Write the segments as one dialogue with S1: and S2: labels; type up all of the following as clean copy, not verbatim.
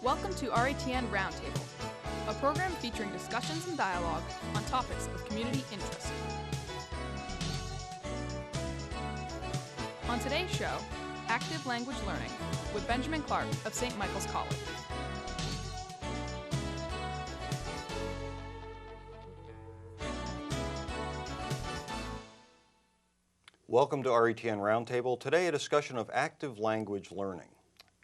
S1: Welcome to RETN Roundtable, a program featuring discussions and dialogue on topics of community interest. On today's show, Active Language Learning with Benjamin Clarke of St. Michael's College.
S2: Welcome to RETN Roundtable. Today a discussion of active language learning.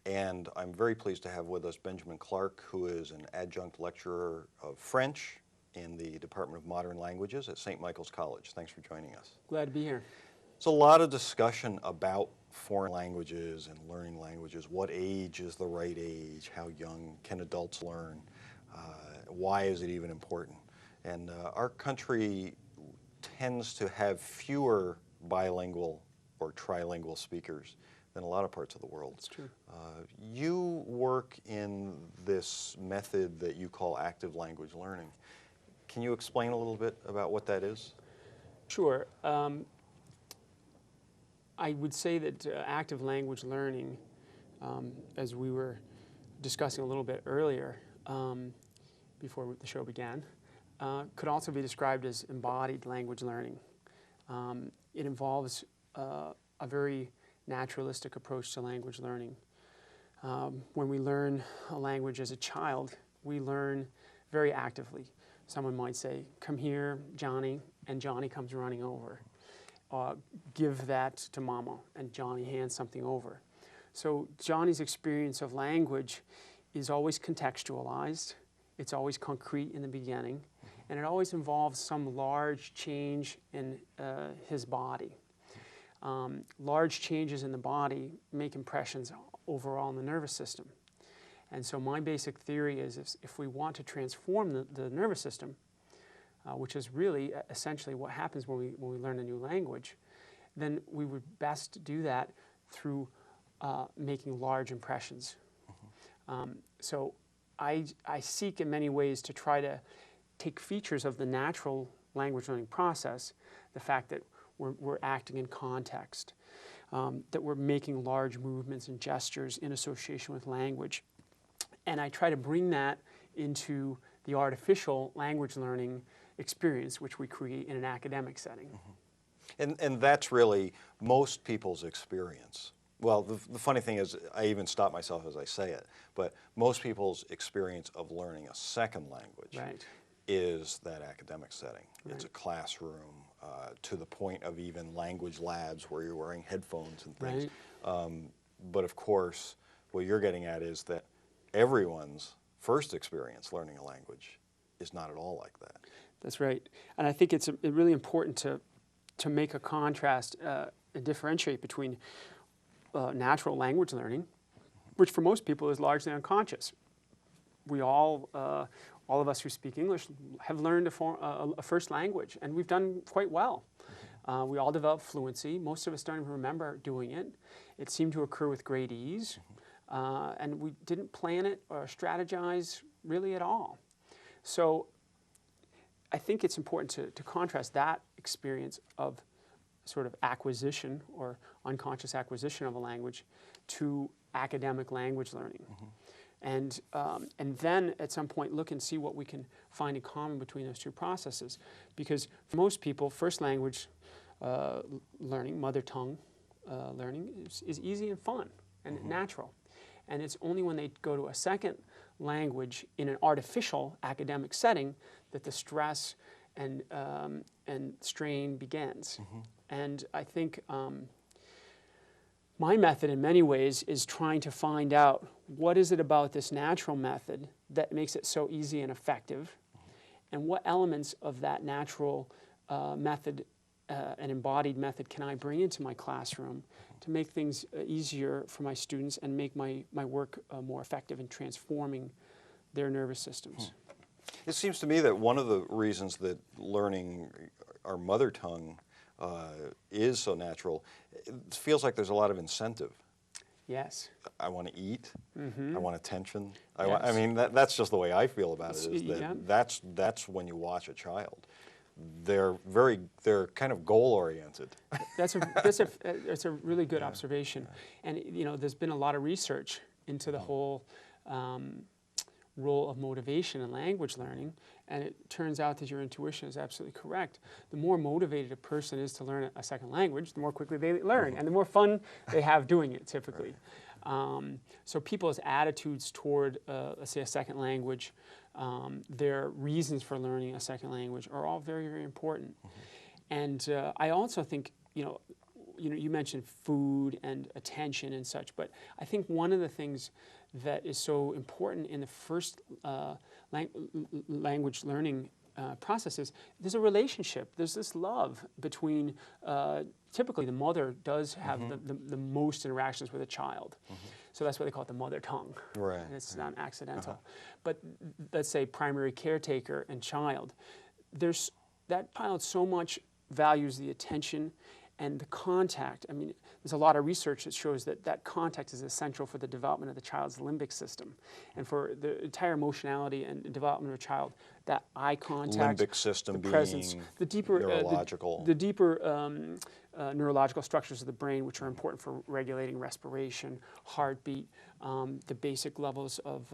S2: And I'm very pleased to have with us Benjamin Clarke, who is an adjunct lecturer of French in the Department of Modern Languages at St. Michael's College. Thanks for joining us.
S3: Glad to be here.
S2: There's a lot of discussion about foreign languages and learning languages. What age is the right age? How young can adults learn? Why is it even important? And our country tends to have fewer bilingual or trilingual speakers than a lot of parts of the world.
S3: That's true.
S2: You work in this method that you call active language learning. Can you explain a little bit about what that is?
S3: Sure. I would say that active language learning, as we were discussing a little bit earlier before the show began, could also be described as embodied language learning. It involves a very naturalistic approach to language learning. When we learn a language as a child, we learn very actively. Someone might say, "Come here, Johnny," and Johnny comes running over. "Give that to Mama," and Johnny hands something over. So Johnny's experience of language is always contextualized. It's always concrete in the beginning, and it always involves some large change in his body. Large changes in the body make impressions overall in the nervous system. And so my basic theory is if we want to transform the nervous system, which is really essentially what happens when we learn a new language, then we would best do that through making large impressions. So I seek in many ways to try to take features of the natural language learning process, the fact that we're acting in context, that we're making large movements and gestures in association with language. And I try to bring that into the artificial language learning experience, which we create in an academic setting.
S2: And that's really most people's experience. Well, the funny thing is, I even stop myself as I say it, but most people's experience of learning a second language is that academic setting. It's a classroom, to the point of even language labs where you're wearing headphones and things. But of course, what you're getting at is that everyone's first experience learning a language is not at all like that.
S3: That's right. And I think it's really important to make a contrast and differentiate between natural language learning, which for most people is largely unconscious. We all of us who speak English have learned a first language, and we've done quite well. We all develop fluency. Most of us don't even remember doing it. It seemed to occur with great ease, and we didn't plan it or strategize really at all. So I think it's important to contrast that experience of sort of acquisition or unconscious acquisition of a language to academic language learning. And then at some point look and see what we can find in common between those two processes. Because for most people, first language learning, mother tongue learning is easy and fun and natural. And it's only when they go to a second language in an artificial academic setting that the stress and strain begins. And I think my method in many ways is trying to find out what is it about this natural method that makes it so easy and effective, and what elements of that natural method, an embodied method, can I bring into my classroom to make things easier for my students and make my work more effective in transforming their nervous systems.
S2: It seems to me that one of the reasons that learning our mother tongue is so natural, it feels like there's a lot of incentive.
S3: Yes.
S2: I want to eat. I want attention. I mean, that's just the way I feel about it. Is that that's when you watch a child. They're kind of goal oriented.
S3: That's a really good observation. And there's been a lot of research into the whole role of motivation in language learning, and it turns out that your intuition is absolutely correct. The more motivated a person is to learn a second language, the more quickly they learn, and the more fun they have doing it, typically. So people's attitudes toward, let's say, a second language, their reasons for learning a second language are all very, very important. And I also think, you mentioned food and attention and such, but I think one of the things that is so important in the first language learning processes, there's a relationship, there's this love between, typically the mother does have the most interactions with a child. So that's why they call it the mother tongue.
S2: Right.
S3: And it's not accidental. But let's say primary caretaker and child, that child so much values the attention and the contact. I mean, there's a lot of research that shows that contact is essential for the development of the child's limbic system. And for the entire emotionality and development of a child, that eye contact,
S2: limbic system
S3: the
S2: being
S3: presence, the deeper
S2: neurological.
S3: the deeper neurological structures of the brain, which are important for regulating respiration, heartbeat, the basic levels of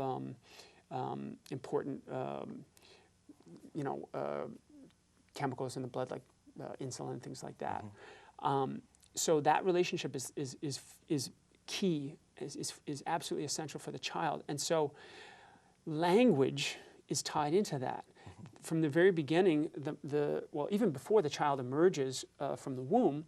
S3: important chemicals in the blood, like insulin, things like that. So that relationship is key, is absolutely essential for the child. And so language is tied into that. From the very beginning, well, even before the child emerges from the womb,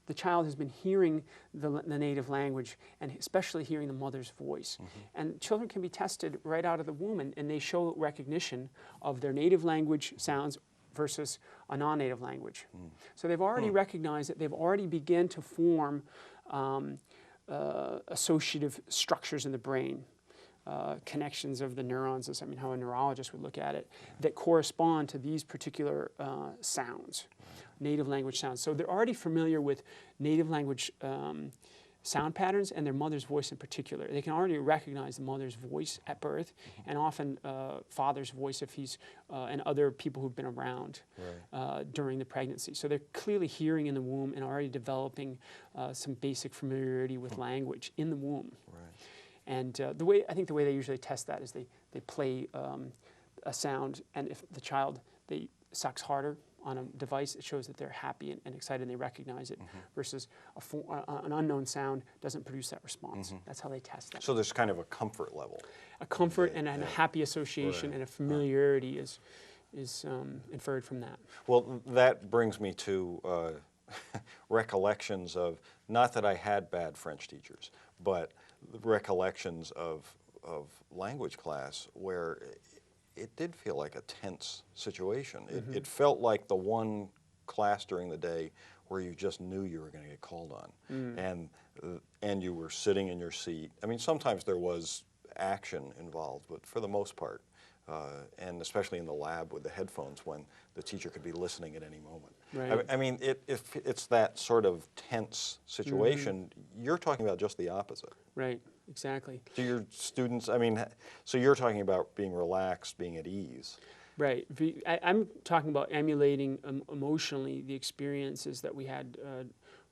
S3: the child has been hearing the native language, and especially hearing the mother's voice. And children can be tested right out of the womb, and they show recognition of their native language sounds versus a non-native language. So they've already recognized it, they've already begun to form associative structures in the brain, connections of the neurons, as how a neurologist would look at it, that correspond to these particular sounds, native language sounds. So they're already familiar with native language sound patterns and their mother's voice in particular. They can already recognize the mother's voice at birth, and often father's voice if he's, and other people who've been around during the pregnancy. So they're clearly hearing in the womb and already developing some basic familiarity with language in the womb. And I think the way they usually test that is they play a sound, and if the child sucks harder on a device, it shows that they're happy and excited and they recognize it, versus an unknown sound doesn't produce that response. That's how they test that.
S2: So there's kind of a comfort level.
S3: A comfort and a happy association and a familiarity is inferred from that.
S2: Well, that brings me to recollections of, not that I had bad French teachers, but recollections of language class where it did feel like a tense situation. It felt like the one class during the day where you just knew you were going to get called on, and you were sitting in your seat. I mean, sometimes there was action involved, but for the most part, and especially in the lab with the headphones when the teacher could be listening at any moment. I mean, if it's that sort of tense situation, you're talking about just the opposite.
S3: Right, exactly.
S2: Do your students, I mean, so you're talking about being relaxed, being at ease.
S3: Right. I'm talking about emulating emotionally the experiences that we had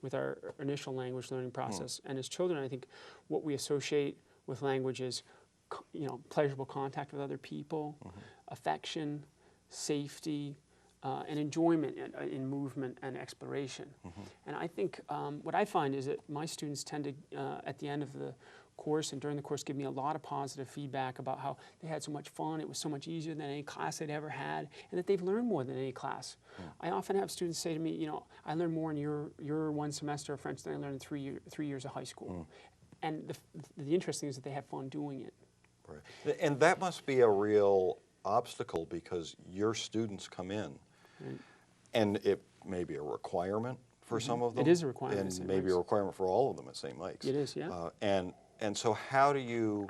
S3: with our initial language learning process. And as children, I think what we associate with language is, pleasurable contact with other people, affection, safety, and enjoyment in movement and exploration. And I think what I find is that my students tend to, at the end of the course and during the course, give me a lot of positive feedback about how they had so much fun, it was so much easier than any class they'd ever had, and that they've learned more than any class. I often have students say to me, I learned more in your one semester of French than I learned in 3 years of high school. And the interesting is that they have fun doing it.
S2: Right. And that must be a real obstacle, because your students come in, and it may be a requirement for some of them.
S3: It is a requirement.
S2: And maybe a requirement for all of them at St. Mike's.
S3: It is, yeah.
S2: And so how do you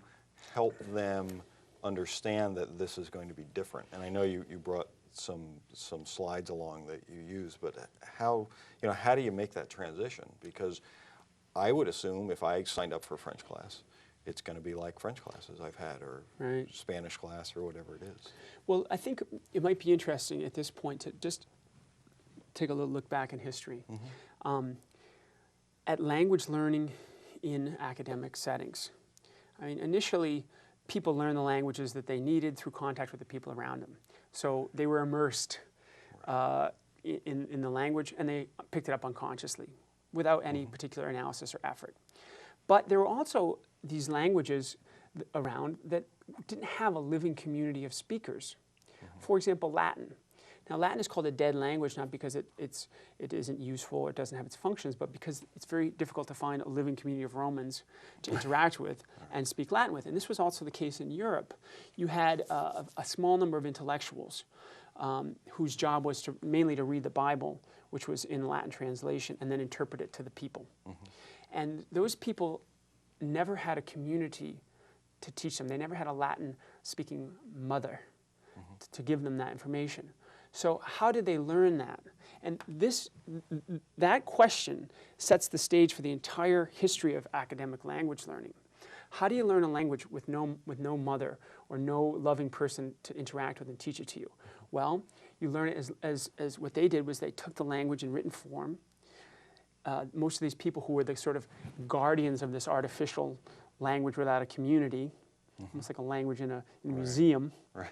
S2: help them understand that this is going to be different? And I know you brought some slides along that you use, but how do you make that transition? Because I would assume if I signed up for French class, it's going to be like French classes I've had, or Spanish class, or whatever it is. Well,
S3: I think it might be interesting at this point to just take a little look back in history. At language learning in academic settings, I mean, initially people learn the languages that they needed through contact with the people around them. So they were immersed in the language, and they picked it up unconsciously without any particular analysis or effort. But there were also these languages around that didn't have a living community of speakers. For example, Latin. Now, Latin is called a dead language, not because it isn't useful or it doesn't have its functions, but because it's very difficult to find a living community of Romans to interact with and speak Latin with. And this was also the case in Europe. You had a small number of intellectuals whose job was mainly to read the Bible, which was in Latin translation, and then interpret it to the people. And those people never had a community to teach them. They never had a Latin-speaking mother to give them that information. So how did they learn that? And that question sets the stage for the entire history of academic language learning. How do you learn a language with no mother or no loving person to interact with and teach it to you? Well, you learn it as what they did was they took the language in written form. Most of these people who were the sort of guardians of this artificial language without a community, almost like a language in a museum.
S2: Right.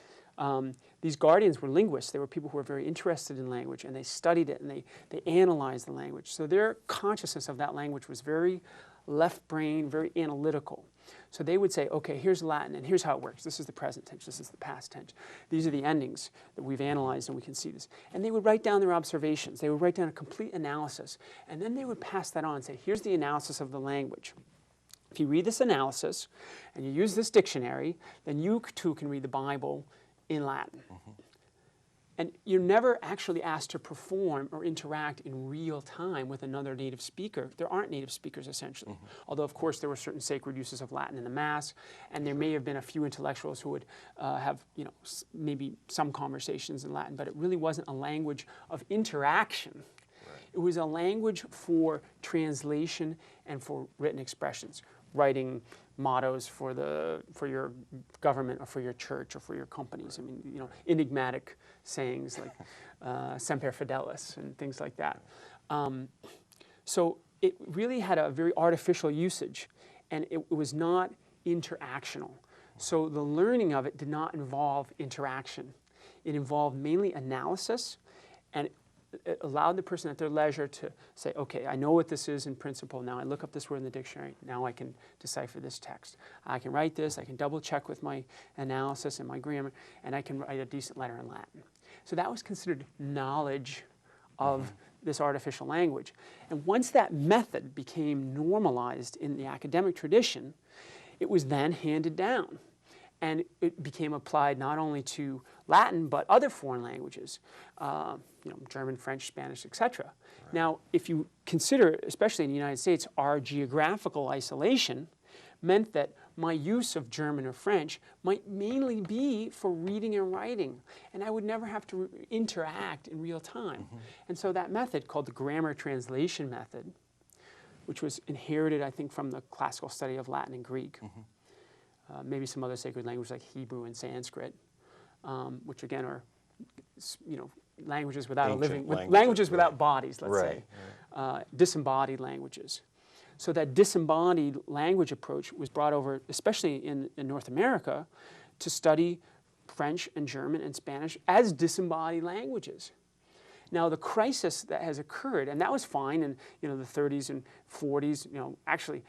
S3: These guardians were linguists. They were people who were very interested in language, and they studied it, and they analyzed the language. So their consciousness of that language was very left brain, very analytical. So they would say, okay, here's Latin, and here's how it works. This is the present tense. This is the past tense. These are the endings that we've analyzed, and we can see this. And they would write down their observations. They would write down a complete analysis, and then they would pass that on and say, here's the analysis of the language. If you read this analysis, and you use this dictionary, then you too can read the Bible in Latin. And you're never actually asked to perform or interact in real time with another native speaker. There aren't native speakers, essentially. Although, of course, there were certain sacred uses of Latin in the Mass, and there may have been a few intellectuals who would have, maybe some conversations in Latin, but it really wasn't a language of interaction. It was a language for translation and for written expressions, writing mottos for your government or for your church or for your companies. I mean, enigmatic sayings like semper fidelis and things like that. So it really had a very artificial usage, and it was not interactional. So the learning of it did not involve interaction. It involved mainly analysis, and it allowed the person at their leisure to say, okay, I know what this is in principle. Now I look up this word in the dictionary. Now I can decipher this text. I can write this. I can double check with my analysis and my grammar, and I can write a decent letter in Latin. So that was considered knowledge of this artificial language. And once that method became normalized in the academic tradition, it was then handed down. And it became applied not only to Latin, but other foreign languages, German, French, Spanish, etc. Right. Now, if you consider, especially in the United States, our geographical isolation meant that my use of German or French might mainly be for reading and writing, and I would never have to interact in real time. And so that method, called the grammar translation method, which was inherited, I think, from the classical study of Latin and Greek, maybe some other sacred languages like Hebrew and Sanskrit, which again are, languages without a living, languages without bodies, let's say, disembodied languages. So that disembodied language approach was brought over, especially in North America, to study French and German and Spanish as disembodied languages. Now, the crisis that has occurred, and that was fine in the 30s and 40s, actually,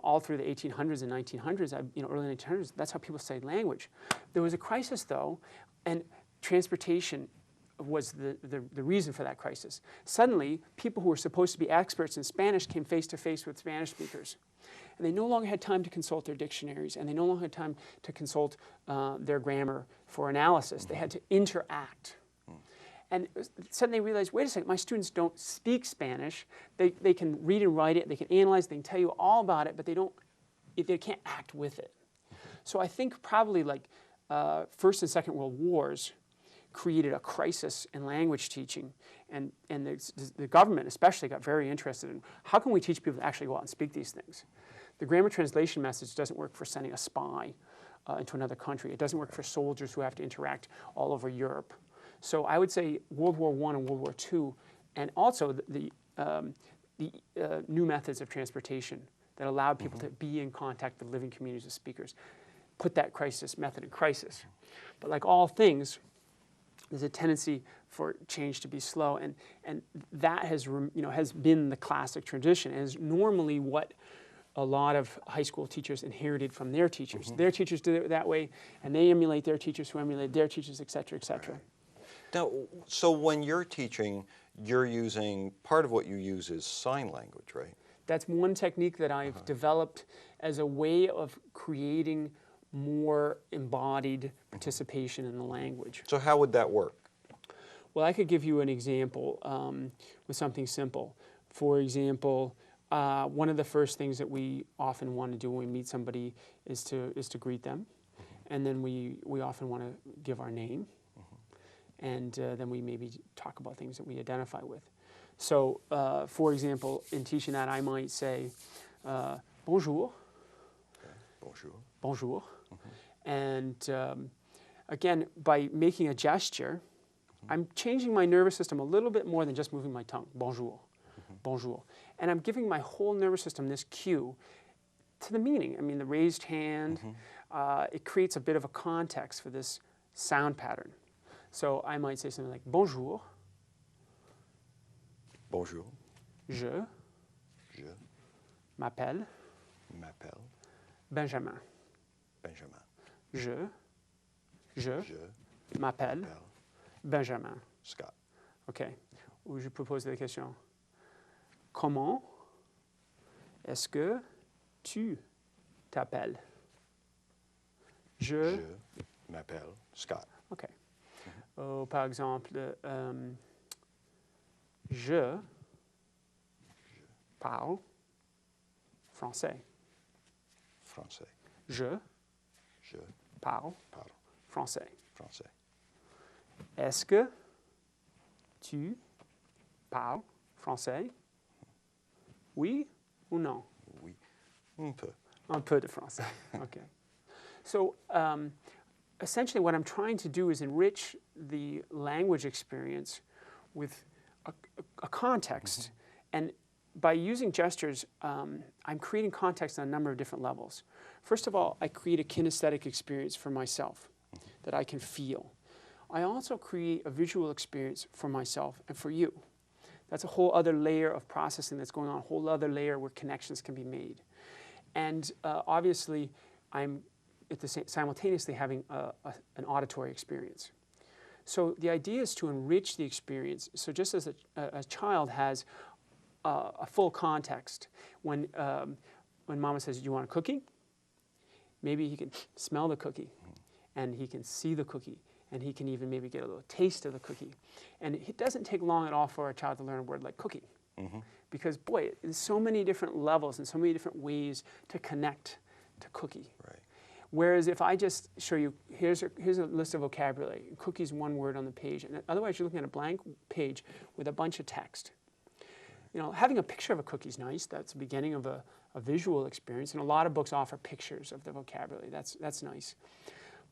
S3: all through the 1800s and 1900s, early 1900s, that's how people studied language. There was a crisis, though, and transportation was the reason for that crisis. Suddenly, people who were supposed to be experts in Spanish came face to face with Spanish speakers. And they no longer had time to consult their dictionaries, and they no longer had time to consult their grammar for analysis. They had to interact. And suddenly they realized, wait a second, my students don't speak Spanish. They can read and write it, they can analyze it, they can tell you all about it, but they can't act with it. So I think probably like First and Second World Wars created a crisis in language teaching, and the government especially got very interested in how can we teach people to actually go out and speak these things. The grammar translation message doesn't work for sending a spy into another country. It doesn't work for soldiers who have to interact all over Europe. So I would say World War I and World War II, and also the new methods of transportation that allowed people to be in contact with living communities of speakers. put that crisis method in crisis. But like all things, there's a tendency for change to be slow, and that has has been the classic tradition, and is normally what a lot of high school teachers inherited from their teachers. Their teachers did it that way, and they emulate their teachers who emulate their teachers, et cetera, et cetera.
S2: Right. Now, so when you're teaching, you're using, part of what you use is sign language, right?
S3: That's one technique that I've developed as a way of creating more embodied participation in the language.
S2: So how would that work?
S3: Well, I could give you an example with something simple. For example, one of the first things that we often want to do when we meet somebody is to greet them, and then we often want to give our name, and then we maybe talk about things that we identify with. So, for example, in teaching that, I might say, bonjour.
S2: Okay. Bonjour.
S3: Bonjour. And again, by making a gesture, I'm changing my nervous system a little bit more than just moving my tongue. Bonjour. Bonjour. And I'm giving my whole nervous system this cue to the meaning. I mean, the raised hand, it creates a bit of a context for this sound pattern. So I might say something like, bonjour.
S2: Bonjour.
S3: Je m'appelle Benjamin.
S2: Benjamin.
S3: Je m'appelle Benjamin.
S2: Scott.
S3: OK. Ou je peux poser la question. Comment est-ce que tu t'appelles? Je
S2: m'appelle Scott.
S3: OK. Par exemple, je parle français.
S2: Français.
S3: Je parle français.
S2: Français.
S3: Est-ce que tu parles français? Oui ou non?
S2: Oui. Un peu.
S3: Un peu de français. Okay. So essentially what I'm trying to do is enrich the language experience with a context. And by using gestures, I'm creating context on a number of different levels. First of all, I create a kinesthetic experience for myself that I can feel. I also create a visual experience for myself and for you. That's a whole other layer of processing that's going on, a whole other layer where connections can be made. And obviously, I'm simultaneously having an auditory experience. So the idea is to enrich the experience. So just as a child has a full context, when mama says, do you want a cookie? Maybe he can smell the cookie, and he can see the cookie, and he can even maybe get a little taste of the cookie. And it doesn't take long at all for a child to learn a word like cookie. Because, boy, there's so many different levels and so many different ways to connect to cookie.
S2: Right.
S3: Whereas if I just show you, here's a list of vocabulary, cookie's one word on the page, and otherwise you're looking at a blank page with a bunch of text. You know, having a picture of a cookie is nice. That's the beginning of a visual experience, and a lot of books offer pictures of the vocabulary. That's nice.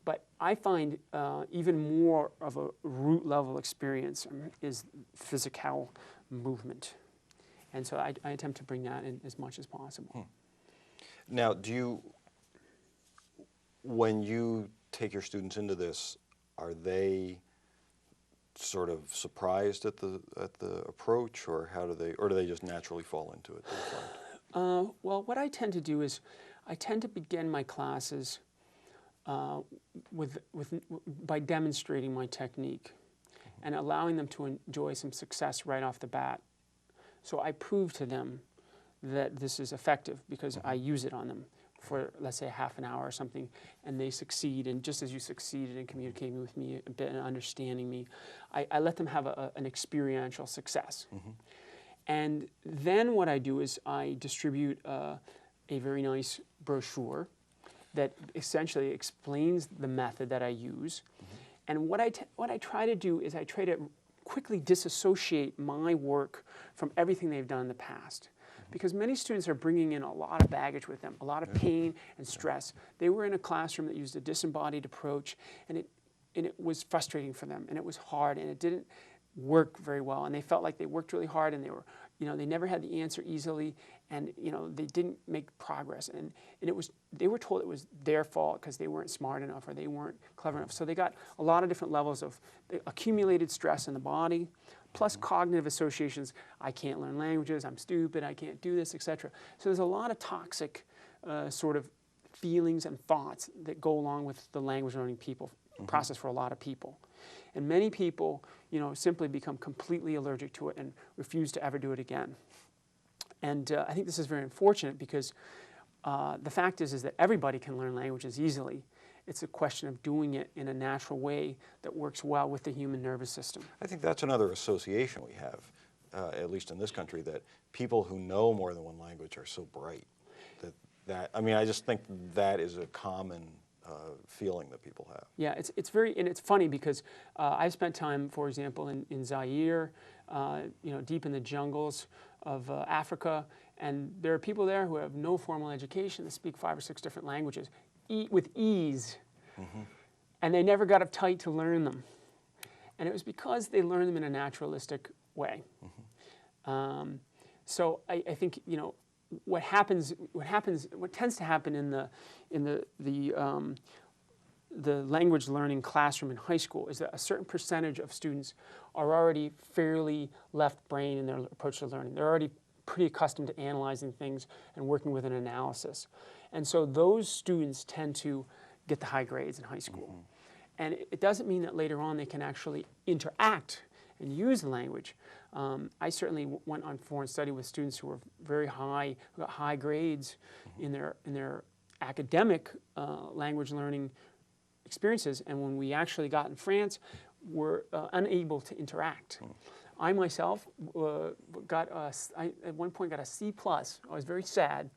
S3: But I find even more of a root level experience is physical movement. And so I attempt to bring that in as much as possible.
S2: Now, when you take your students into this, are they sort of surprised at the approach, or do they just naturally fall into it?
S3: Well, what I tend to do is I tend to begin my classes by demonstrating my technique and allowing them to enjoy some success right off the bat. So I prove to them that this is effective because I use it on them for, let's say, half an hour or something, and they succeed. And just as you succeeded in communicating with me a bit and understanding me, I let them have an experiential success. And then what I do is I distribute a very nice brochure that essentially explains the method that I use. And what I try to do is I try to quickly disassociate my work from everything they've done in the past. Because many students are bringing in a lot of baggage with them, a lot of pain and stress. They were in a classroom that used a disembodied approach, and it was frustrating for them, and it was hard, and it didn't work very well, and they felt like they worked really hard, and they were they never had the answer easily, and they didn't make progress. And they were told it was their fault because they weren't smart enough or they weren't clever enough. So they got a lot of different levels of accumulated stress in the body, plus cognitive associations. I can't learn languages, I'm stupid, I can't do this, etc. So there's a lot of toxic sort of feelings and thoughts that go along with the language learning process for a lot of people. And many people, simply become completely allergic to it and refuse to ever do it again. And I think this is very unfortunate because the fact is that everybody can learn languages easily. It's a question of doing it in a natural way that works well with the human nervous system.
S2: I think that's another association we have, at least in this country, that people who know more than one language are so bright. I just think that is a common feeling that people have.
S3: Yeah, it's funny because I've spent time, for example, in Zaire, deep in the jungles of Africa, and there are people there who have no formal education that speak 5 or 6 different languages with ease, and they never got uptight to learn them, and it was because they learned them in a naturalistic way. So I think what tends to happen in the language learning classroom in high school is that a certain percentage of students are already fairly left brain in their approach to learning. They're already pretty accustomed to analyzing things and working with an analysis. And so those students tend to get the high grades in high school. And it doesn't mean that later on they can actually interact and use the language. I certainly went on foreign study with students who were very high, who got high grades in their academic language learning experiences, and when we actually got in France, were unable to interact. I myself at one point got a C+. I was very sad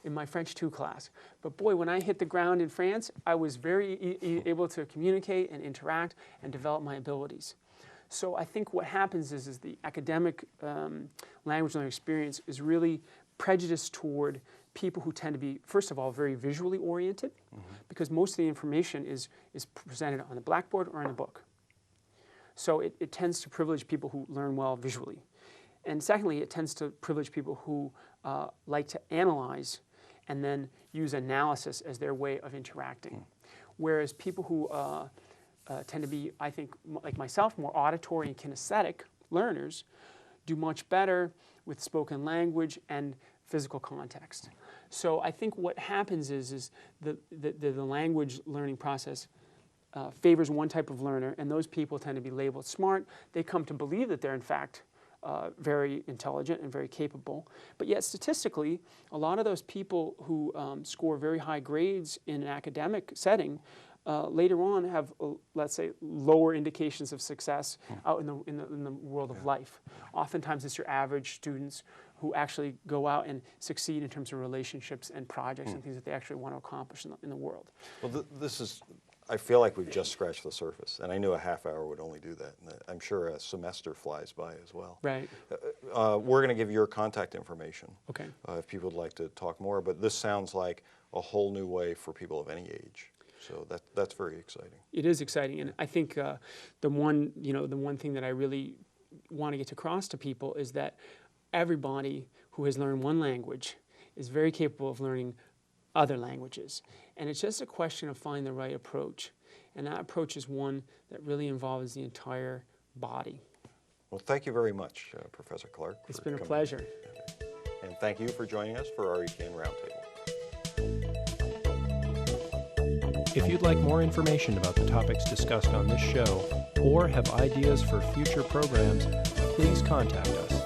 S3: in my French 2 class. But boy, when I hit the ground in France, I was very able to communicate and interact and develop my abilities. So I think what happens is the academic language learning experience is really prejudiced toward people who tend to be, first of all, very visually oriented, because most of the information is presented on the blackboard or in a book. So it tends to privilege people who learn well visually. And secondly, it tends to privilege people who like to analyze and then use analysis as their way of interacting. Whereas people who tend to be, I think, like myself, more auditory and kinesthetic learners do much better with spoken language and physical context. So I think what happens is the language learning process favors one type of learner, and those people tend to be labeled smart. They come to believe that they're in fact very intelligent and very capable. But yet statistically, a lot of those people who score very high grades in an academic setting later on have, let's say, lower indications of success out in the world of life. Oftentimes it's your average students who actually go out and succeed in terms of relationships and projects and things that they actually want to accomplish in the world.
S2: Well, I feel like we've just scratched the surface, and I knew a half hour would only do that. And I'm sure a semester flies by as well.
S3: Right.
S2: We're going to give your contact information if people would like to talk more, but this sounds like a whole new way for people of any age. So that's very exciting.
S3: It is exciting, and I think the one thing that I really want to get across to people is that everybody who has learned one language is very capable of learning other languages, and it's just a question of finding the right approach, and that approach is one that really involves the entire body.
S2: Well, thank you very much, Professor Clarke.
S3: It's been a pleasure.
S2: And thank you for joining us for our RETN Roundtable.
S4: If you'd like more information about the topics discussed on this show, or have ideas for future programs, please contact us.